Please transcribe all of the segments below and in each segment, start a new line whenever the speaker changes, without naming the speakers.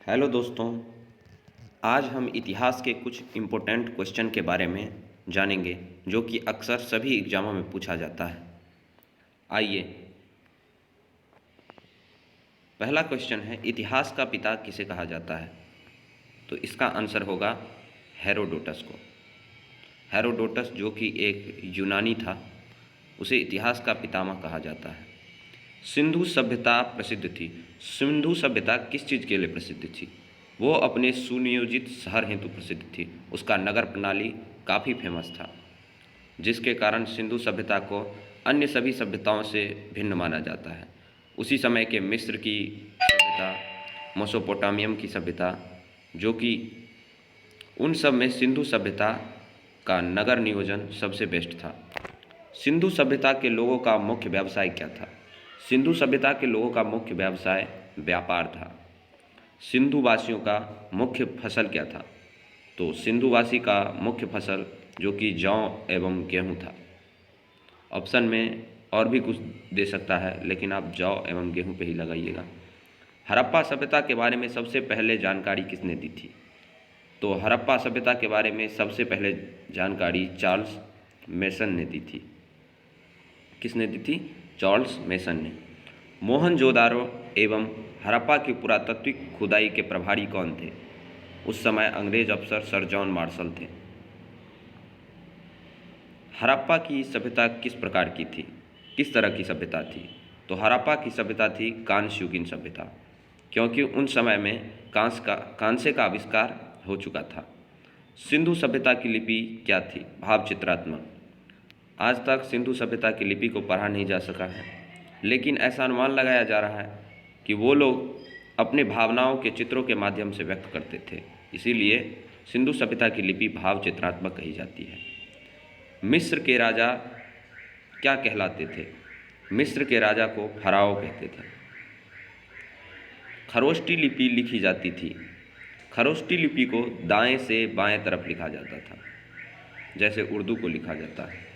Hello दोस्तों। आज हम इतिहास के कुछ इम्पोर्टेंट क्वेश्चन के बारे में जानेंगे जो कि अक्सर सभी एग्जामों में पूछा जाता है। आइए, पहला क्वेश्चन है, इतिहास का पिता किसे कहा जाता है? तो इसका आंसर होगा हेरोडोटस को। हेरोडोटस जो कि एक यूनानी था, उसे इतिहास का पितामह कहा जाता है। सिंधु सभ्यता प्रसिद्ध थी। सिंधु सभ्यता किस चीज़ के लिए प्रसिद्ध थी? वो अपने सुनियोजित शहर हेतु प्रसिद्ध थी। उसका नगर प्रणाली काफ़ी फेमस था, जिसके कारण सिंधु सभ्यता को अन्य सभी सभ्यताओं से भिन्न माना जाता है। उसी समय के मिस्र की सभ्यता, मेसोपोटामियम की सभ्यता, जो कि उन सब में सिंधु सभ्यता का नगर नियोजन सबसे बेस्ट था। सिंधु सभ्यता के लोगों का मुख्य व्यवसाय क्या था? सिंधु सभ्यता के लोगों का मुख्य व्यवसाय व्यापार था। सिंधु वासियों का मुख्य फसल क्या था? तो सिंधुवासी का मुख्य फसल जो कि जौ एवं गेहूं था। ऑप्शन में और भी कुछ दे सकता है, लेकिन आप जौ एवं गेहूं पे ही लगाइएगा। हड़प्पा सभ्यता के बारे में सबसे पहले जानकारी किसने दी थी? तो हड़प्पा सभ्यता के बारे में सबसे पहले जानकारी चार्ल्स मेसन ने दी थी। किसने दी थी? चार्ल्स मेसन ने। मोहनजोदारो एवं हड़प्पा की पुरातात्विक खुदाई के प्रभारी कौन थे? उस समय अंग्रेज अफसर सर जॉन मार्शल थे। हड़प्पा की सभ्यता किस प्रकार की थी? किस तरह की सभ्यता थी? तो हड़प्पा की सभ्यता थी कांस्य युगीन सभ्यता, क्योंकि उन समय में कांस्य का आविष्कार हो चुका था। सिंधु सभ्यता की लिपि क्या थी? भाव चित्रात्मक। आज तक सिंधु सभ्यता की लिपि को पढ़ा नहीं जा सका है, लेकिन ऐसा अनुमान लगाया जा रहा है कि वो लोग अपने भावनाओं के चित्रों के माध्यम से व्यक्त करते थे, इसीलिए सिंधु सभ्यता की लिपि भाव चित्रात्मक कही जाती है। मिस्र के राजा क्या कहलाते थे? मिस्र के राजा को फराओ कहते थे। खरोष्टी लिपि लिखी जाती थी। खरोष्टी लिपि को दाएं से बाएं तरफ लिखा जाता था, जैसे उर्दू को लिखा जाता है।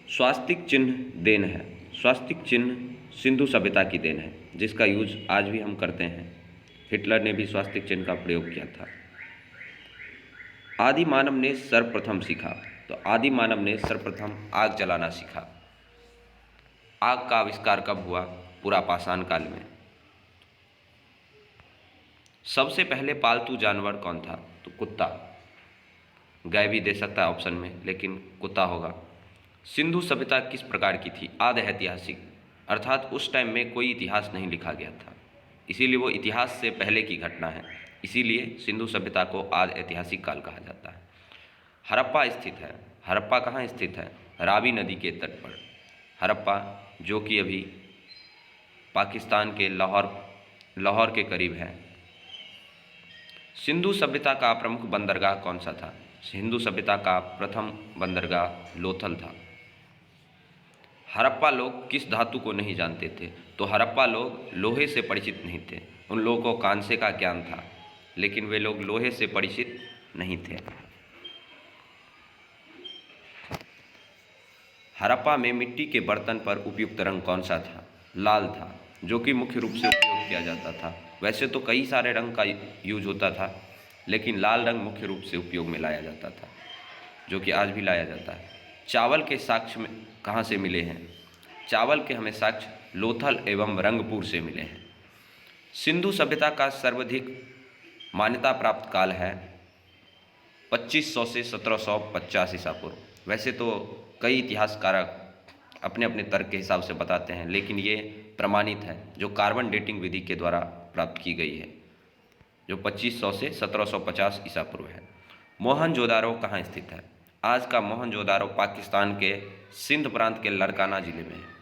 स्वास्तिक चिन्ह देन है। स्वास्तिक चिन्ह सिंधु सभ्यता की देन है, जिसका यूज आज भी हम करते हैं। हिटलर ने भी स्वास्तिक चिन्ह का प्रयोग किया था। आदि मानव ने सर्वप्रथम सीखा। तो आदि मानव ने सर्वप्रथम आग जलाना सीखा। आग का आविष्कार कब हुआ? पूरा पाषाण काल में। सबसे पहले पालतू जानवर कौन था? तो कुत्ता। गाय भी दे सकता है ऑप्शन में, लेकिन कुत्ता होगा। सिंधु सभ्यता किस प्रकार की थी? आद ऐतिहासिक, अर्थात उस टाइम में कोई इतिहास नहीं लिखा गया था, इसीलिए वो इतिहास से पहले की घटना है, इसीलिए सिंधु सभ्यता को आद ऐतिहासिक काल कहा जाता है। हड़प्पा स्थित है। हड़प्पा कहाँ स्थित है? रावी नदी के तट पर। हड़प्पा जो कि अभी पाकिस्तान के लाहौर के करीब है। सिंधु सभ्यता का प्रमुख बंदरगाह कौन सा था? सिंधु सभ्यता का प्रथम बंदरगाह लोथल था। हड़प्पा लोग किस धातु को नहीं जानते थे? तो हड़प्पा लोग लोहे से परिचित नहीं थे। उन लोगों को कांसे का ज्ञान था, लेकिन वे लोग लोहे से परिचित नहीं थे। हड़प्पा में मिट्टी के बर्तन पर उपयुक्त रंग कौन सा था? लाल था, जो कि मुख्य रूप से उपयोग किया जाता था। वैसे तो कई सारे रंग का यूज होता था, लेकिन लाल रंग मुख्य रूप से उपयोग में लाया जाता था, जो कि आज भी लाया जाता है। चावल के साक्ष्य में कहाँ से मिले हैं? चावल के हमें साक्ष्य लोथल एवं रंगपुर से मिले हैं। सिंधु सभ्यता का सर्वाधिक मान्यता प्राप्त काल है 2500 से 1750 ईसा पूर्व। वैसे तो कई इतिहासकारक अपने अपने तर्क के हिसाब से बताते हैं, लेकिन ये प्रमाणित है जो कार्बन डेटिंग विधि के द्वारा प्राप्त की गई है, जो 2500 से 1750 ईसा पूर्व है। मोहनजोदारो कहाँ स्थित है? आज का मोहनजोदारो पाकिस्तान के सिंध प्रांत के लड़काना जिले में है।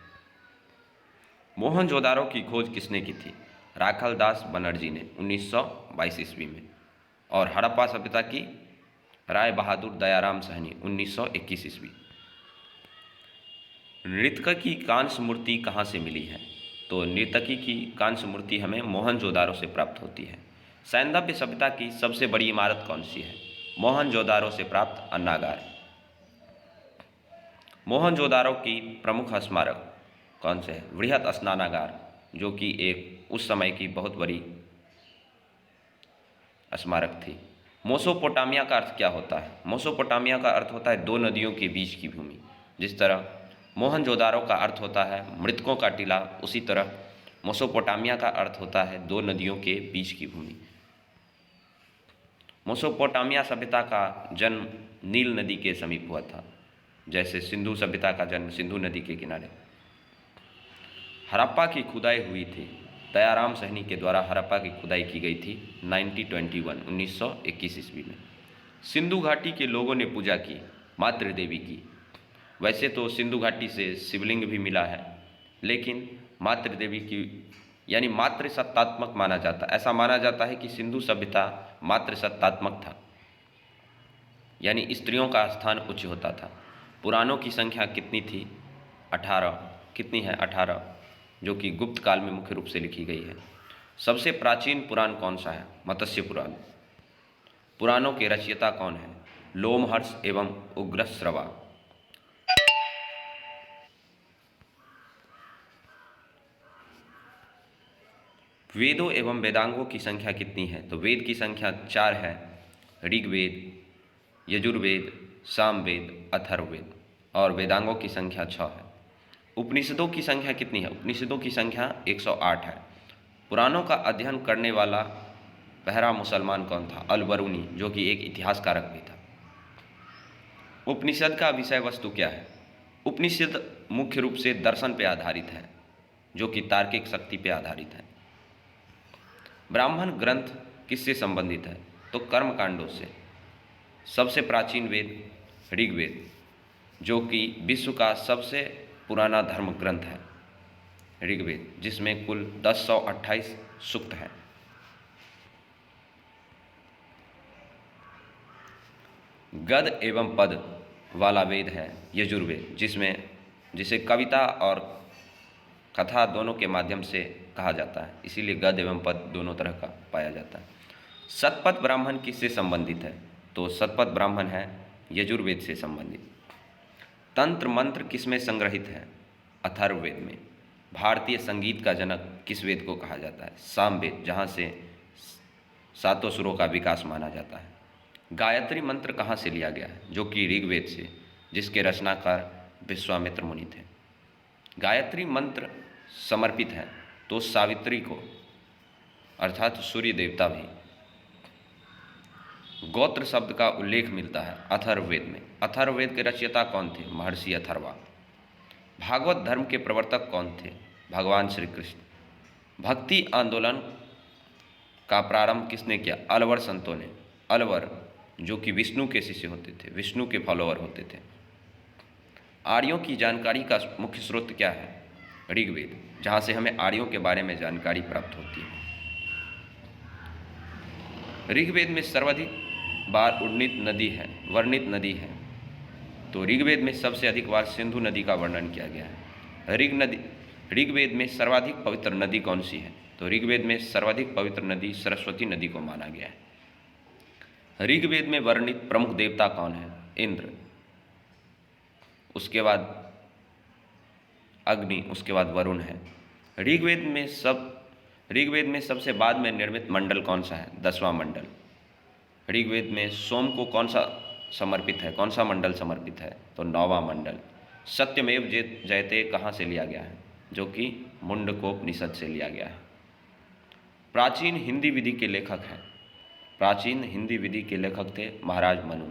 मोहनजोदारो की खोज किसने की थी? राखल दास बनर्जी ने 1922 ईस्वी में। और हड़प्पा सभ्यता की राय बहादुर दयाराम सहनी 1921 ईस्वी। नृतकी की कांस्य मूर्ति कहाँ से मिली है? तो नर्तकी की कांस्य मूर्ति हमें मोहनजोदारो से प्राप्त होती है। सैंधव्य सभ्यता की सबसे बड़ी इमारत कौन सी है? मोहनजोदारो से प्राप्त अन्नागार। मोहनजोदारो की प्रमुख स्मारक कौन से है? बृहत स्नानागार, जो कि एक उस समय की बहुत बड़ी स्मारक थी। मोसोपोटामिया का अर्थ क्या होता है? मोसोपोटामिया का अर्थ होता है दो नदियों के बीच की भूमि। जिस तरह मोहनजोदारो का अर्थ होता है मृतकों का टीला, उसी तरह मोसोपोटामिया का अर्थ होता है दो नदियों के बीच की भूमि। मोसोपोटामिया सभ्यता का जन्म नील नदी के समीप हुआ था, जैसे सिंधु सभ्यता का जन्म सिंधु नदी के किनारे। हड़प्पा की खुदाई हुई थी। दयाराम सहनी के द्वारा हड़प्पा की खुदाई की गई थी 1921 ईस्वी में। सिंधु घाटी के लोगों ने पूजा की मातृ देवी की। वैसे तो सिंधु घाटी से शिवलिंग भी मिला है, लेकिन मातृ देवी की यानी मातृ सत्तात्मक माना जाता, ऐसा माना जाता है कि सिंधु सभ्यता मातृ सत्तात्मक था, यानी स्त्रियों का स्थान उच्च होता था। पुराणों की संख्या कितनी थी? 18। कितनी है? 18, जो कि गुप्त काल में मुख्य रूप से लिखी गई है। सबसे प्राचीन पुराण कौन सा है? मत्स्य पुराण। पुराणों के रचयिता कौन है? लोमहर्ष एवं उग्रश्रवा। वेदों एवं वेदांगों की संख्या कितनी है? तो वेद की संख्या 4 है। ऋग्वेद, यजुर्वेद, सामवेद, अथर्ववेद। और वेदांगों की संख्या 6 है। उपनिषदों की संख्या कितनी है? उपनिषदों की संख्या 108 है। पुराणों का अध्ययन करने वाला पहला मुसलमान कौन था? अल-बरूनी, जो कि एक इतिहासकारक भी था। उपनिषद का विषय वस्तु क्या है? उपनिषद मुख्य रूप से दर्शन पर आधारित है, जो कि तार्किक शक्ति पर आधारित है। ब्राह्मण ग्रंथ किससे संबंधित है? तो कर्मकांडों से। सबसे प्राचीन वेद ऋग्वेद, जो कि विश्व का सबसे पुराना धर्म ग्रंथ है ऋग्वेद, जिसमें कुल 1028 सूक्त हैं। गद एवं पद वाला वेद है यजुर्वेद, जिसे कविता और कथा दोनों के माध्यम से कहा जाता है, इसीलिए गद एवं पद दोनों तरह का पाया जाता है। शतपथ ब्राह्मण किससे संबंधित है? तो शतपथ ब्राह्मण है यजुर्वेद से संबंधित। तंत्र मंत्र किसमें संग्रहित है? अथर्ववेद में। भारतीय संगीत का जनक किस वेद को कहा जाता है? सामवेद, जहाँ से सातों सुरों का विकास माना जाता है। गायत्री मंत्र कहाँ से लिया गया है? जो कि ऋग्वेद से, जिसके रचनाकार विश्वामित्र मुनि थे। गायत्री मंत्र समर्पित है तो सावित्री को, अर्थात सूर्य देवता भी। गोत्र शब्द का उल्लेख मिलता है अथर्ववेद में। अथर्ववेद के रचयिता कौन थे? महर्षि अथर्वा। भागवत धर्म के प्रवर्तक कौन थे? भगवान श्री कृष्ण। भक्ति आंदोलन का प्रारंभ किसने किया? अलवर संतों ने। अलवर जो कि विष्णु के शिष्य होते थे, विष्णु के फॉलोअर होते थे। आर्यों की जानकारी का मुख्य स्रोत क्या है? ऋग्वेद, जहाँ से हमें आर्यों के बारे में जानकारी प्राप्त होती है। ऋग्वेद में सर्वाधिक बार वर्णित नदी है, तो ऋग्वेद में सबसे अधिक बार सिंधु नदी का वर्णन किया गया है। ऋग्वेद में सर्वाधिक पवित्र नदी कौन सी है? तो ऋग्वेद में सर्वाधिक पवित्र नदी सरस्वती नदी को माना गया है। ऋग्वेद में वर्णित प्रमुख देवता कौन है? इंद्र, उसके बाद अग्नि, उसके बाद वरुण है। ऋग्वेद में सबसे बाद में निर्मित मंडल कौन सा है? 10वां मंडल। ऋग्वेद में सोम को कौन सा मंडल समर्पित है? तो 9वां मंडल। सत्यमेव जयते कहाँ से लिया गया है? जो कि मुंडकोपनिषद से लिया गया है। प्राचीन हिंदी विधि के लेखक थे महाराज मनु।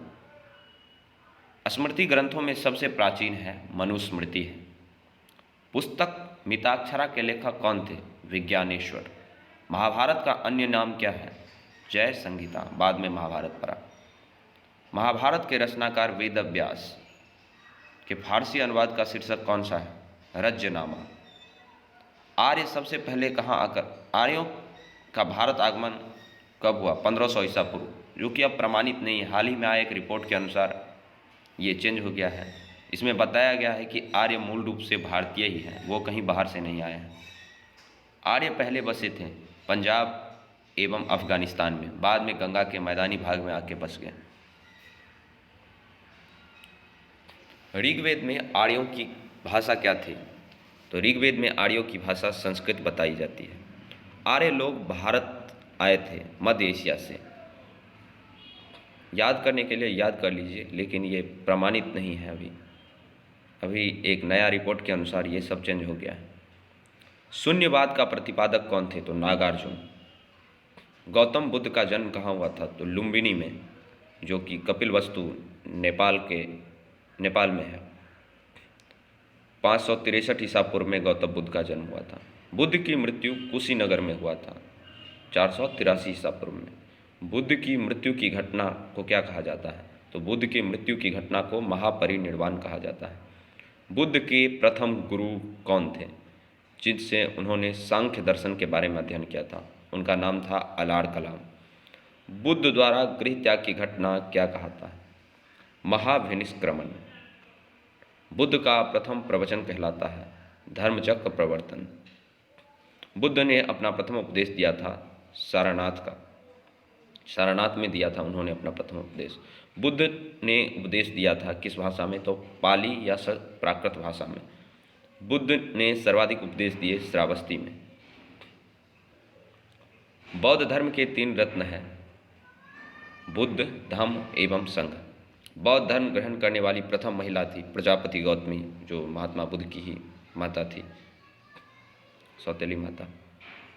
स्मृति ग्रंथों में सबसे प्राचीन है मनुस्मृति है। पुस्तक मिताक्षरा के लेखक कौन थे? विज्ञानेश्वर। महाभारत का अन्य नाम क्या है? जय संहिता, बाद में महाभारत पड़ा। महाभारत के रचनाकार वेदव्यास के फारसी अनुवाद का शीर्षक कौन सा है? रज्जनामा। आर्य सबसे पहले कहाँ आकर, आर्यों का भारत आगमन कब हुआ? 1500 ईसा पूर्व, जो कि अब प्रमाणित नहीं है। हाल ही में आए एक रिपोर्ट के अनुसार ये चेंज हो गया है। इसमें बताया गया है कि आर्य मूल रूप से भारतीय ही हैं, वो कहीं बाहर से नहीं आए हैं। आर्य पहले बसे थे पंजाब एवं अफगानिस्तान में, बाद में गंगा के मैदानी भाग में आके बस गए। ऋग्वेद में आर्यों की भाषा क्या थी? तो ऋग्वेद में आर्यों की भाषा संस्कृत बताई जाती है। आर्य लोग भारत आए थे मध्य एशिया से। याद करने के लिए याद कर लीजिए, लेकिन ये प्रमाणित नहीं है अभी एक नया रिपोर्ट के अनुसार ये सब चेंज हो गया है। शून्यवाद का प्रतिपादक कौन थे? तो नागार्जुन। गौतम बुद्ध का जन्म कहाँ हुआ था? तो लुम्बिनी में, जो कि कपिलवस्तु नेपाल में है। 563 ईसा पूर्व में गौतम बुद्ध का जन्म हुआ था। बुद्ध की मृत्यु कुशीनगर में हुआ था 483 ईसा पूर्व में। बुद्ध की मृत्यु की घटना को क्या कहा जाता है? तो बुद्ध की मृत्यु की घटना को महापरिनिर्वाण कहा जाता है। बुद्ध के प्रथम गुरु कौन थे जिनसे उन्होंने सांख्य दर्शन के बारे में अध्ययन किया था? उनका नाम था अलार कलाम। बुद्ध द्वारा गृह त्याग की घटना क्या कहता है? महाभिनिष्क्रमण। बुद्ध का प्रथम प्रवचन कहलाता है धर्मचक्र प्रवर्तन। बुद्ध ने अपना प्रथम उपदेश दिया था सारनाथ में दिया था उन्होंने अपना प्रथम उपदेश। बुद्ध ने उपदेश दिया था किस भाषा में? तो पाली या प्राकृत भाषा में। बुद्ध ने सर्वाधिक उपदेश दिए श्रावस्ती में। बौद्ध धर्म के 3 रत्न हैं, बुद्ध, धम्म एवं संघ। बौद्ध धर्म ग्रहण करने वाली प्रथम महिला थी प्रजापति गौतमी, जो महात्मा बुद्ध की ही माता थी, सौतेली माता।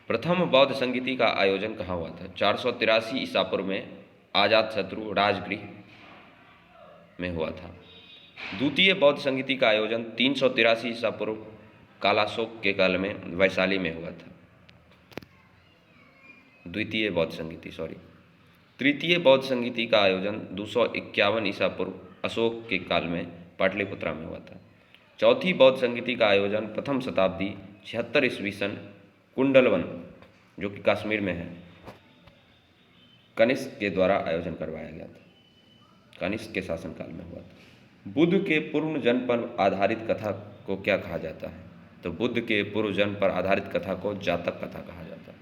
प्रथम बौद्ध संगीति का आयोजन कहाँ हुआ था? 483 ईसा पूर्व में अजातशत्रु राजगृह में हुआ था। द्वितीय बौद्ध संगीति का आयोजन 383 ईसा पूर्व कालाशोक के काल में वैशाली में हुआ था। द्वितीय बौद्ध संगीति तृतीय बौद्ध संगीति का आयोजन 251 ईसा पूर्व अशोक के काल में पाटलिपुत्रा में हुआ था। चौथी बौद्ध संगीति का आयोजन प्रथम शताब्दी 76 ईस्वी सन कुंडलवन, जो कि कश्मीर में है, कनिष्क के द्वारा आयोजन करवाया गया था। कनिष्क के शासनकाल में हुआ था। बुद्ध के पूर्व जन्म पर आधारित कथा को क्या कहा जाता है? तो बुद्ध के पूर्व जन्म पर आधारित कथा को जातक कथा कहा जाता है।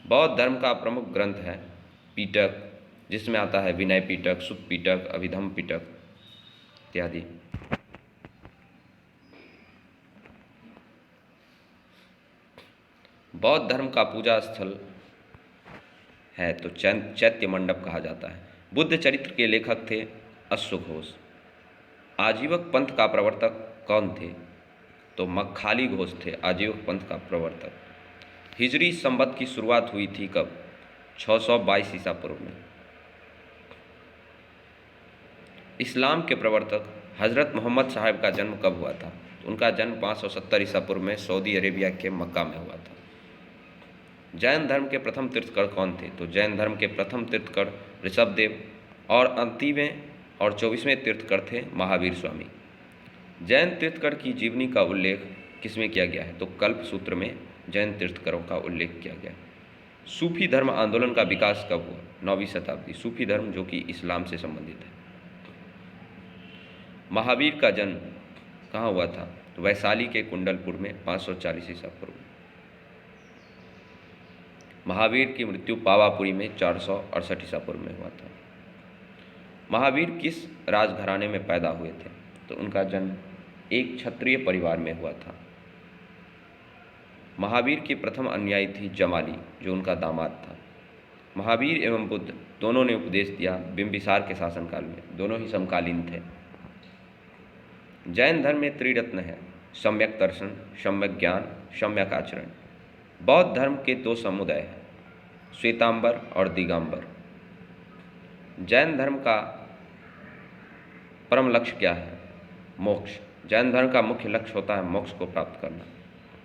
बौद्ध धर्म का प्रमुख ग्रंथ है पिटक, जिसमें आता है विनय पिटक, सुत्त पिटक, अभिधम्म पिटक इत्यादि। बौद्ध धर्म का पूजा स्थल है तो चैत्य मंडप कहा जाता है। बुद्ध चरित्र के लेखक थे अश्वघोष। आजीवक पंथ का प्रवर्तक कौन थे? तो मक्खाली घोष थे आजीवक पंथ का प्रवर्तक। हिजरी संवत की शुरुआत हुई थी कब? 622 ईसा पूर्व में। इस्लाम के प्रवर्तक हज़रत मोहम्मद साहब का जन्म कब हुआ था? उनका जन्म 570 ईसा पूर्व में सऊदी अरेबिया के मक्का में हुआ था। जैन धर्म के प्रथम तीर्थकर कौन थे? तो जैन धर्म के प्रथम तीर्थकर ऋषभदेव और अंतिमवें और 24वें तीर्थकर थे महावीर स्वामी। जैन तीर्थकर की जीवनी का उल्लेख किसमें किया गया है? तो कल्प सूत्र में जैन तीर्थकरों का उल्लेख किया गया है। सूफी धर्म आंदोलन का विकास कब हुआ? 9वीं शताब्दी। सूफी धर्म जो कि इस्लाम से संबंधित है। महावीर का जन्म कहाँ हुआ था? तो वैशाली के कुंडलपुर में 540 ईसा पूर्व। महावीर की मृत्यु पावापुरी में 468 ईसा पूर्व में हुआ था। महावीर किस राजघराने में पैदा हुए थे? तो उनका जन्म एक क्षत्रिय परिवार में हुआ था। महावीर की प्रथम अनुयायी थी जमाली, जो उनका दामाद था। महावीर एवं बुद्ध दोनों ने उपदेश दिया बिंबिसार के शासनकाल में, दोनों ही समकालीन थे। जैन धर्म में त्रिरत्न है, सम्यक दर्शन, सम्यक ज्ञान, सम्यक आचरण। बौद्ध धर्म के 2 समुदाय हैं, श्वेतांबर और दिगंबर। जैन धर्म का परम लक्ष्य क्या है? मोक्ष। जैन धर्म का मुख्य लक्ष्य होता है मोक्ष को प्राप्त करना।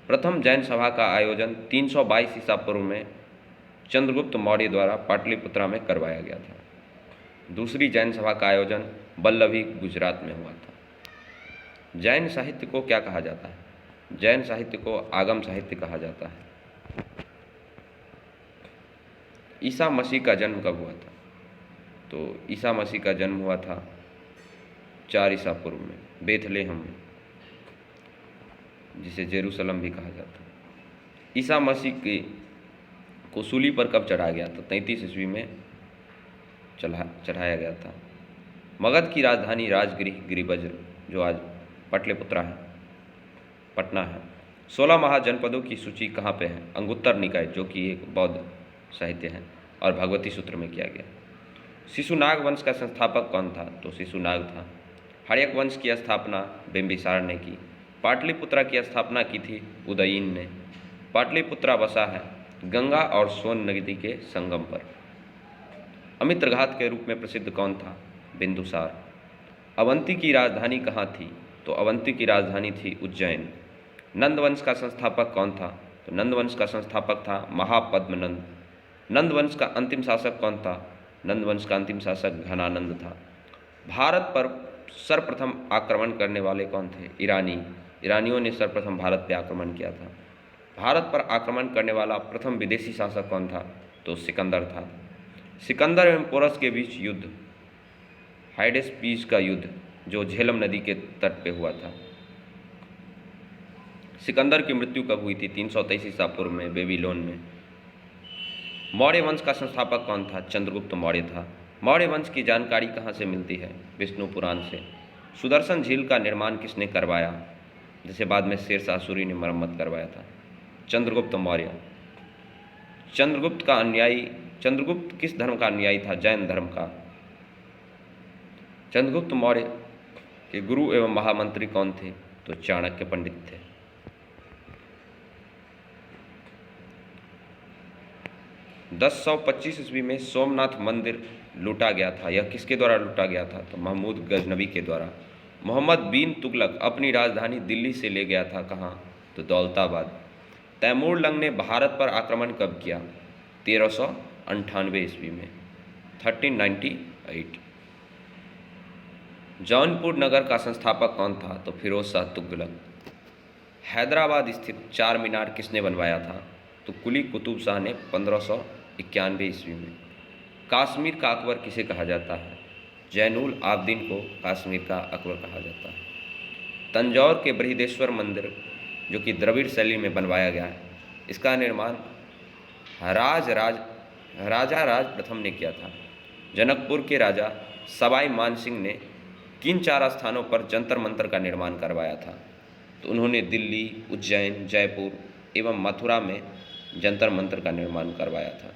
प्रथम जैन सभा का आयोजन 322 ईसा पूर्व में चंद्रगुप्त मौर्य द्वारा पाटलिपुत्रा में करवाया गया था। दूसरी जैन सभा का आयोजन बल्लभी, गुजरात में हुआ था। जैन साहित्य को क्या कहा जाता है? जैन साहित्य को आगम साहित्य कहा जाता है। ईसा मसीह का जन्म कब हुआ था? तो ईसा मसीह का जन्म हुआ था 4 ईसा पूर्व में बेथलेहम में, जिसे जेरूसलम भी कहा जाता है। ईसा मसीह को सूली पर कब चढ़ाया गया था? 33 ईस्वी में चढ़ाया गया था। मगध की राजधानी राजगृह गिरिवज्र, जो आज पाटलिपुत्रा है, पटना है। 16 महाजनपदों की सूची कहाँ पे है? अंगुत्तर निकाय, जो कि एक बौद्ध साहित्य है, और भगवती सूत्र में किया गया। शिशुनाग वंश का संस्थापक कौन था? तो शिशुनाग था। हर्यक वंश की स्थापना बिंबिसार ने की। पाटलिपुत्रा की स्थापना की थी उदयीन ने। पाटलिपुत्रा बसा है गंगा और सोन नदी के संगम पर। अमित्रघात के रूप में प्रसिद्ध कौन था? बिंदुसार। अवंती की राजधानी कहाँ थी? तो अवंती की राजधानी थी उज्जैन। नंदवंश का संस्थापक कौन था? तो नंदवंश का संस्थापक था महापद्मनंद। नंदवंश का अंतिम शासक कौन था? नंदवंश का अंतिम शासक घनानंद था। भारत पर सर्वप्रथम आक्रमण करने वाले कौन थे? ईरानी। ईरानियों ने सर्वप्रथम भारत पर आक्रमण किया था। भारत पर आक्रमण करने वाला प्रथम विदेशी शासक कौन था? तो सिकंदर था। सिकंदर एवं पोरस के बीच युद्ध, हाइडेस्पीस का युद्ध, जो झेलम नदी के तट पे हुआ था। सिकंदर की मृत्यु कब हुई थी? 323 ईसा पूर्व में बेबीलोन में। मौर्य वंश का संस्थापक कौन था? चंद्रगुप्त मौर्य था। मौर्य वंश की जानकारी कहाँ से मिलती है? विष्णु पुराण से। सुदर्शन झील का निर्माण किसने करवाया, जिसे बाद में शेरशाह सूरी ने मरम्मत करवाया था? चंद्रगुप्त मौर्य। चंद्रगुप्त किस धर्म का अनुयायी था? जैन धर्म का। चंद्रगुप्त मौर्य के गुरु एवं महामंत्री कौन थे? तो चाणक्य पंडित थे। 1025 ईस्वी में सोमनाथ मंदिर लूटा गया था। यह किसके द्वारा लूटा गया था? तो महमूद गजनबी के द्वारा। मोहम्मद बिन तुगलक अपनी राजधानी दिल्ली से ले गया था कहाँ? तो दौलताबाद। तैमूर लंग ने भारत पर आक्रमण कब किया? 1398 ईस्वी में, 1398। जौनपुर नगर का संस्थापक कौन था? तो फिरोज शाह तुगलक। हैदराबाद स्थित चार मीनार किसने बनवाया था? तो कुली कुतुब शाह ने 1591 ईस्वी में। कश्मीर का अकबर किसे कहा जाता है? जैनुल आबदीन को कश्मीर का अकबर कहा जाता है। तंजौर के बृहदेश्वर मंदिर, जो कि द्रविड़ शैली में बनवाया गया है, इसका निर्माण राजा राज प्रथम ने किया था। जनकपुर के राजा सवाई मानसिंह ने किन चार स्थानों पर जंतर मंतर का निर्माण करवाया था? तो उन्होंने दिल्ली, उज्जैन, जयपुर एवं मथुरा में जंतर मंतर का निर्माण करवाया था।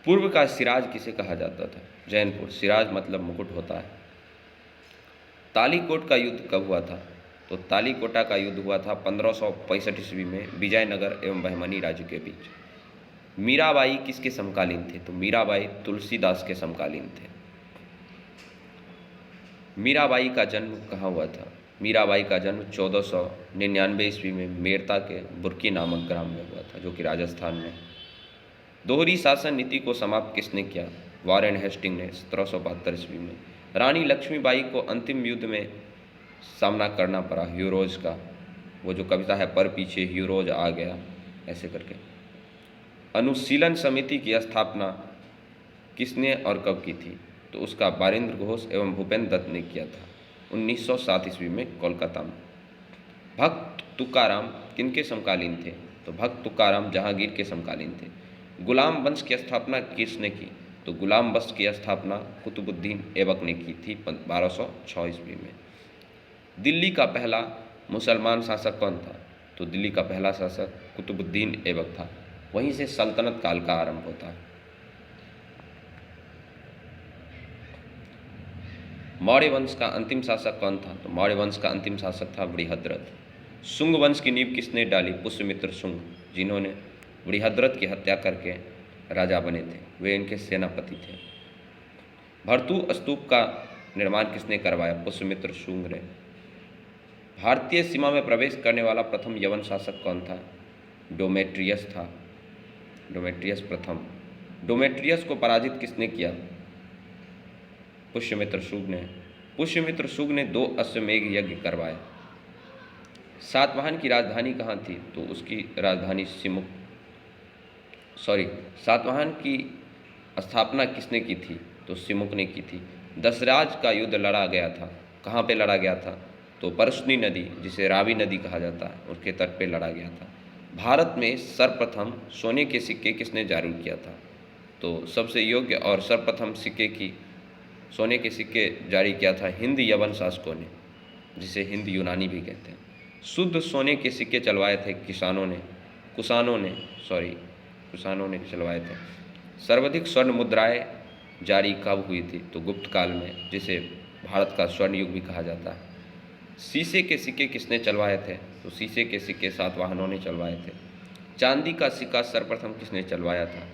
पूर्व का सिराज किसे कहा जाता था? जैनपुर। सिराज मतलब मुकुट होता है। तालीकोट का युद्ध कब हुआ था? तो तालीकोटा का युद्ध हुआ था 1565 ईस्वी में विजयनगर एवं बहमनी राज्य के बीच। मीराबाई किसके समकालीन थे? तो मीराबाई तुलसीदास के समकालीन थे। मीराबाई का जन्म कहाँ हुआ था? मीराबाई का जन्म 1499 ईस्वी में मेरता के बुर्की नामक ग्राम में हुआ था, जो कि राजस्थान में। दोहरी शासन नीति को समाप्त किसने किया? वॉरेन हेस्टिंग ने 1772 ईस्वी में। रानी लक्ष्मीबाई को अंतिम युद्ध में सामना करना पड़ा ह्यूरोज का। वो जो कविता है, पर पीछे ह्यूरोज आ गया, ऐसे करके। अनुशीलन समिति की स्थापना किसने और कब की थी? तो उसका बारिंद्र घोष एवं भूपेंद्र दत्त ने किया था 1907 ईस्वी में कोलकाता में। भक्त तुकाराम किनके समकालीन थे? तो भक्त तुकाराम जहांगीर के समकालीन थे। गुलाम वंश की स्थापना किसने की? तो गुलाम वंश की स्थापना कुतुबुद्दीन ऐबक ने की थी 1206 ईस्वी में। दिल्ली का पहला मुसलमान शासक कौन था? तो दिल्ली का पहला शासक कुतुबुद्दीन ऐबक था। वहीं से सल्तनत काल का आरंभ होता है। मौर्य वंश का अंतिम शासक कौन था? तो मौर्य वंश का अंतिम शासक था बृहद्रथ। शुंग वंश की नींव किसने डाली? पुष्यमित्र शुंग, जिन्होंने बृहद्रथ की हत्या करके राजा बने थे। वे इनके सेनापति थे। भरतू स्तूप का निर्माण किसने करवाया? पुष्यमित्र शुंग ने। भारतीय सीमा में प्रवेश करने वाला प्रथम यवन शासक कौन था? डोमेट्रियस था। डोमेट्रियस प्रथम। डोमेट्रियस को पराजित किसने किया? पुष्यमित्र शुंग ने। पुष्यमित्र शुंग ने 2 अश्वमेध यज्ञ करवाए। सातवाहन की राजधानी कहाँ थी? तो उसकी राजधानी सातवाहन की स्थापना किसने की थी? तो सिमुक ने की थी। दशराज का युद्ध लड़ा गया था। कहाँ पे लड़ा गया था? तो परसनी नदी, जिसे रावी नदी कहा जाता है, उसके तट पे लड़ा गया था। भारत में सर्वप्रथम सोने के सिक्के किसने जारी किया था? तो सबसे योग्य और सर्वप्रथम सोने के सिक्के जारी किया था हिंद यवन शासकों ने, जिसे हिंद यूनानी भी कहते हैं। शुद्ध सोने के सिक्के चलवाए थे कुषाणों ने चलवाए थे। सर्वाधिक स्वर्ण मुद्राएं जारी कब हुई थी? तो गुप्त काल में, जिसे भारत का स्वर्ण युग भी कहा जाता है। शीशे के सिक्के किसने चलवाए थे? तो शीशे के सिक्के सातवाहनों ने चलवाए थे। चांदी का सिक्का सर्वप्रथम किसने चलवाया था?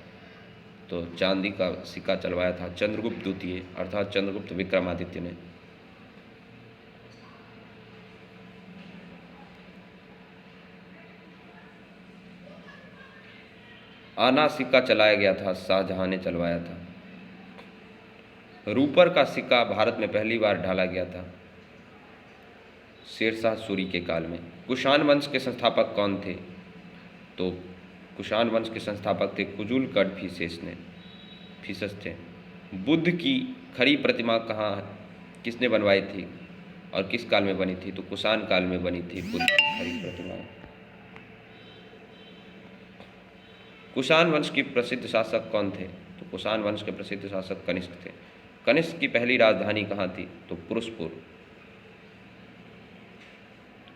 तो चांदी का सिक्का चलवाया था चंद्रगुप्त द्वितीय अर्थात चंद्रगुप्त विक्रमादित्य ने। आना सिक्का चलाया गया था शाहजहां ने चलवाया था। रूपर का सिक्का भारत में पहली बार ढाला गया था शेरशाह सूरी के काल में। कुषाण वंश के संस्थापक कौन थे? तो कुषाण वंश के संस्थापक थे कुजुलगढ़ फीसस थे। बुद्ध की खड़ी प्रतिमा कहाँ किसने बनवाई थी और किस काल में बनी थी? तो कुषाण काल में बनी थी बुद्ध की खड़ी प्रतिमा। कुषाण वंश की प्रसिद्ध शासक कौन थे? तो कुषाण वंश के प्रसिद्ध शासक कनिष्क थे। कनिष्क की पहली राजधानी कहाँ थी? तो पुरुषपुर,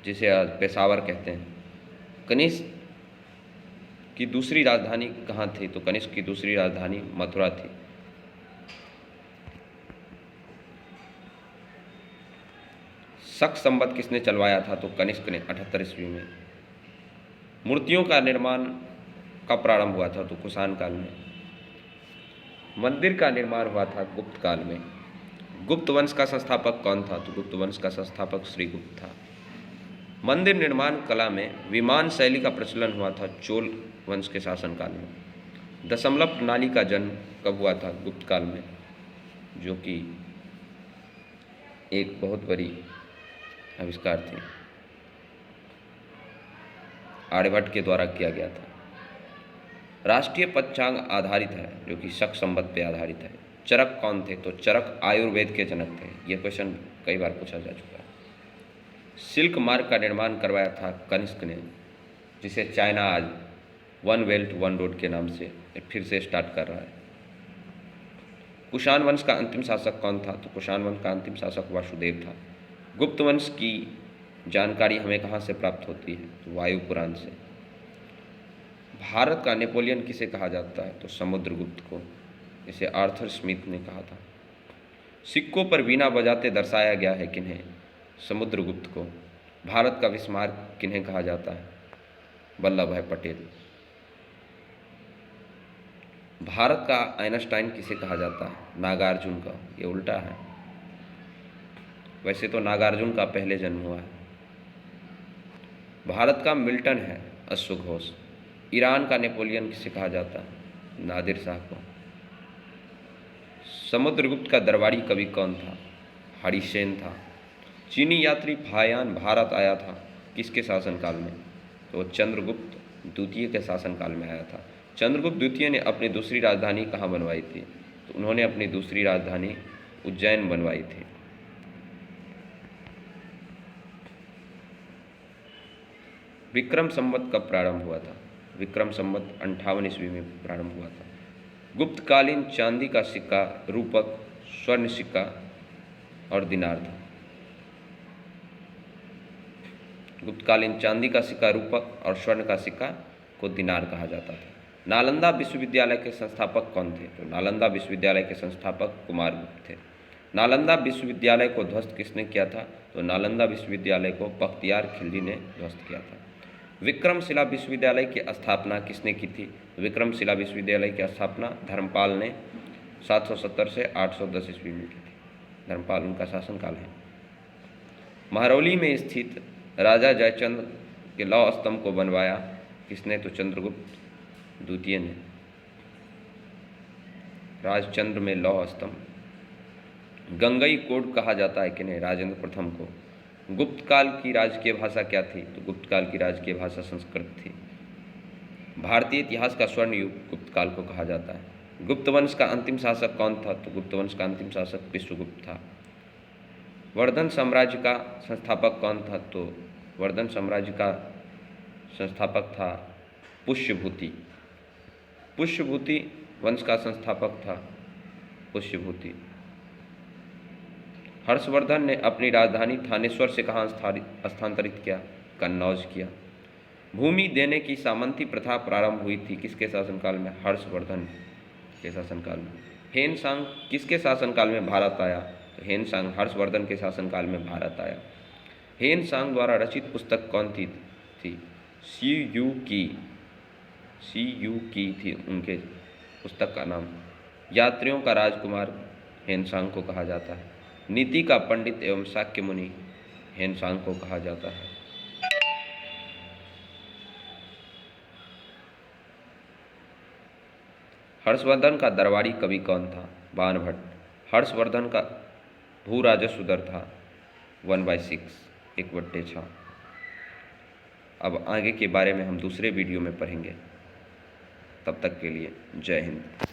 जिसे आज पेशावर कहते हैं। कनिष्क की दूसरी राजधानी कहाँ थी? तो कनिष्क की दूसरी राजधानी मथुरा थी। शक संवत किसने चलवाया था? तो कनिष्क ने 78 ईस्वी में। मूर्तियों का निर्माण कब प्रारंभ हुआ था? तो कुषाण काल में। मंदिर का निर्माण हुआ था गुप्त काल में। गुप्त वंश का संस्थापक कौन था? तो गुप्त वंश का संस्थापक श्रीगुप्त था। मंदिर निर्माण कला में विमान शैली का प्रचलन हुआ था चोल वंश के शासनकाल में। दशमलव प्रणाली का जन्म कब हुआ था? गुप्त काल में, जो कि एक बहुत बड़ी आविष्कार थी, आर्यभट्ट के द्वारा किया गया था। राष्ट्रीय पंचांग आधारित है, जो कि शक संवत पे आधारित है। चरक कौन थे? तो चरक आयुर्वेद के जनक थे। यह क्वेश्चन कई बार पूछा जा चुका है। सिल्क मार्ग का निर्माण करवाया था कनिष्क ने, जिसे चाइना आज वन बेल्ट वन रोड के नाम से फिर से स्टार्ट कर रहा है। कुषाण वंश का अंतिम शासक कौन था? तो कुषाण वंश का अंतिम शासक वासुदेव था। गुप्त वंश की जानकारी हमें कहाँ से प्राप्त होती है? तो वायु पुराण से। भारत का नेपोलियन किसे कहा जाता है? तो समुद्रगुप्त को, इसे आर्थर स्मिथ ने कहा था। सिक्कों पर वीणा बजाते दर्शाया गया है किन्हें? समुद्रगुप्त को। भारत का बिस्मार्क किन्हें कहा जाता है? वल्लभ भाई पटेल। भारत का आइंस्टाइन किसे कहा जाता है? नागार्जुन का। ये उल्टा है, वैसे तो नागार्जुन का पहले जन्म हुआ है। भारत का मिल्टन है अश्वघोष। ईरान का नेपोलियन किसे कहा जाता है? नादिर शाह को। समुद्रगुप्त का दरबारी कवि कौन था? हरिसेन था। चीनी यात्री फायान भारत आया था किसके शासनकाल में? तो चंद्रगुप्त द्वितीय के शासनकाल में आया था। चंद्रगुप्त द्वितीय ने अपनी दूसरी राजधानी कहाँ बनवाई थी? तो उन्होंने अपनी दूसरी राजधानी उज्जैन बनवाई थी। विक्रम संवत कब प्रारंभ हुआ था? विक्रम संवत 58 ईस्वी में प्रारंभ हुआ था। गुप्तकालीन चांदी का सिक्का, रूपक, स्वर्ण सिक्का और दिनार था। गुप्तकालीन चांदी का सिक्का रूपक और स्वर्ण का सिक्का को दिनार कहा जाता था। नालंदा विश्वविद्यालय के संस्थापक कौन थे? तो नालंदा विश्वविद्यालय के संस्थापक कुमारगुप्त थे। नालंदा विश्वविद्यालय को ध्वस्त किसने किया था? तो नालंदा विश्वविद्यालय को बख्तियार खिलजी ने ध्वस्त किया था। विक्रमशिला विश्वविद्यालय की स्थापना किसने की थी? विक्रमशिला विश्वविद्यालय की स्थापना धर्मपाल ने 770 से 810 ईस्वी में की थी। धर्मपाल उनका शासनकाल है। महरौली में स्थित राजा जयचंद्र के लौह स्तंभ को बनवाया किसने? तो चंद्रगुप्त द्वितीय ने। राजचंद्र में लौह स्तंभ। गंगई कोड कहा जाता है किन्हें? राजेंद्र प्रथम को। गुप्त काल की राजकीय भाषा क्या थी? तो गुप्त काल की राजकीय भाषा संस्कृत थी। भारतीय इतिहास का स्वर्ण युग गुप्त काल को कहा जाता है। गुप्त वंश का अंतिम शासक कौन था? तो गुप्त वंश का अंतिम शासक विष्णुगुप्त था। वर्धन साम्राज्य का संस्थापक कौन था? तो वर्धन साम्राज्य का संस्थापक था पुष्यभूति। पुष्यभूति वंश का संस्थापक था पुष्यभूति। हर्षवर्धन ने अपनी राजधानी थानेश्वर से कहाँ स्थानांतरित किया? कन्नौज किया। भूमि देने की सामंती प्रथा प्रारंभ हुई थी किसके शासनकाल में? हर्षवर्धन। के शासनकाल में। हेनसांग किसके शासनकाल में भारत आया? तो हेनसांग हर्षवर्धन के शासनकाल में भारत आया। हेनसांग द्वारा रचित पुस्तक कौन थी? सी यू की थी उनके पुस्तक का नाम। यात्रियों का राजकुमार हेनसांग को कहा जाता है। नीति का पंडित एवं शाक्य मुनि हेनसांग को कहा जाता है। हर्षवर्धन का दरबारी कवि कौन था? बाणभट्ट। हर्षवर्धन का भू राजस्व दर था 1/6, 1/6। अब आगे के बारे में हम दूसरे वीडियो में पढ़ेंगे। तब तक के लिए जय हिंद।